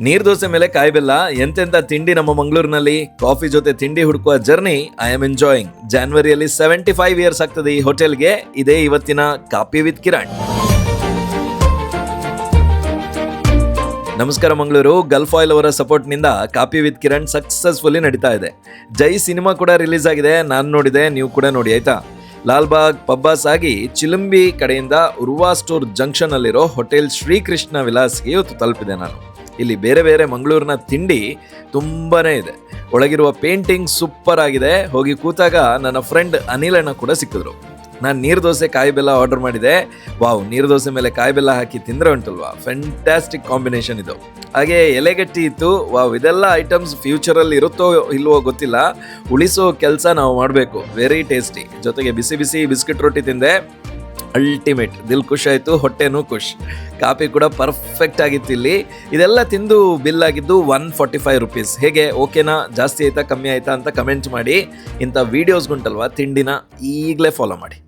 ನೀರ್ ದೋಸೆ ಮೇಲೆ ಕಾಯಿ ಬೆಲ್ಲ ಎಂತೆಂತ ತಿಂಡಿ ನಮ್ಮ ಮಂಗಳೂರಿನಲ್ಲಿ. ಕಾಫಿ ಜೊತೆ ತಿಂಡಿ ಹುಡುಕುವ ಜರ್ನಿ ಐ ಆಮ್ ಎಂಜಾಯಿಂಗ್. ಜಾನ್ವರಿಯಲ್ಲಿ 75 ಇಯರ್ಸ್ ಆಗ್ತದೆ ಈ ಹೋಟೆಲ್ಗೆ. ಇದೇ ಇವತ್ತಿನ ಕಾಫಿ ವಿತ್ ಕಿರಣ್. ನಮಸ್ಕಾರ ಮಂಗಳೂರು. ಗಲ್ಫ್ ಆಯಿಲ್ ಅವರ ಸಪೋರ್ಟ್ ನಿಂದ ಕಾಫಿ ವಿತ್ ಕಿರಣ್ ಸಕ್ಸಸ್ಫುಲಿ ನಡೀತಾ ಇದೆ. ಜೈ ಸಿನಿಮಾ ಕೂಡ ರಿಲೀಸ್ ಆಗಿದೆ, ನಾನು ನೋಡಿದೆ, ನೀವು ಕೂಡ ನೋಡಿ ಆಯ್ತಾ. ಲಾಲ್ಬಾಗ್ ಪಬ್ಬಾಸ್ ಆಗಿ ಚಿಲಂಬಿ ಕಡೆಯಿಂದ ಉರ್ವಾ ಸ್ಟೋರ್ ಜಂಕ್ಷನ್ ಅಲ್ಲಿರೋ ಹೋಟೆಲ್ ಶ್ರೀಕೃಷ್ಣ ವಿಲಾಸ್ಗೆ ಇವತ್ತು ತಲುಪಿದೆ ನಾನು. ಇಲ್ಲಿ ಬೇರೆ ಬೇರೆ ಮಂಗಳೂರಿನ ತಿಂಡಿ ತುಂಬಾನೇ ಇದೆ. ಒಳಗಿರುವ ಪೇಂಟಿಂಗ್ ಸೂಪರ್ ಆಗಿದೆ. ಹೋಗಿ ಕೂತಾಗ ನನ್ನ ಫ್ರೆಂಡ್ ಅನಿಲಣ್ಣ ಕೂಡ ಸಿಕ್ಕಿದ್ರು. ನಾನು ನೀರು ದೋಸೆ ಕಾಯಿ ಬೆಲ್ಲ ಆರ್ಡರ್ ಮಾಡಿದೆ. ವಾವ್, ನೀರು ದೋಸೆ ಮೇಲೆ ಕಾಯಿ ಬೆಲ್ಲ ಹಾಕಿ ತಿಂದ್ರೆ ಉಂಟಲ್ವಾ, ಫ್ಯಾಂಟಾಸ್ಟಿಕ್ ಕಾಂಬಿನೇಷನ್ ಇದು. ಹಾಗೆ ಎಲೆಗಟ್ಟಿ ಇತ್ತು. ವಾವ್, ಇದೆಲ್ಲ ಐಟಮ್ಸ್ ಫ್ಯೂಚರಲ್ಲಿ ಇರುತ್ತೋ ಇಲ್ವೋ ಗೊತ್ತಿಲ್ಲ, ಉಳಿಸೋ ಕೆಲಸ ನಾವು ಮಾಡಬೇಕು. Very tasty. ಜೊತೆಗೆ ಬಿಸಿ ಬಿಸಿ ಬಿಸ್ಕಿಟ್ ರೊಟ್ಟಿ ತಿಂದೆ. ಅಲ್ಟಿಮೇಟ್. ದಿಲ್ ಖುಷ್ ಆಯಿತು, ಹೊಟ್ಟೆನೂ ಖುಷ್. ಕಾಫಿ ಕೂಡ ಪರ್ಫೆಕ್ಟ್ ಆಗಿತ್ತು ಇಲ್ಲಿ. ಇದೆಲ್ಲ ತಿಂದು ಬಿಲ್ ಆಗಿದ್ದು 145 ರುಪೀಸ್. ಹೇಗೆ, ಓಕೆನಾ, ಜಾಸ್ತಿ ಆಯ್ತಾ ಕಮ್ಮಿ ಆಯ್ತಾ ಅಂತ ಕಮೆಂಟ್ ಮಾಡಿ. ಇಂಥ ವೀಡಿಯೋಸ್ಗುಂಟಲ್ವಾ ತಿಂಡಿನ ಈಗಲೇ ಫಾಲೋ ಮಾಡಿ.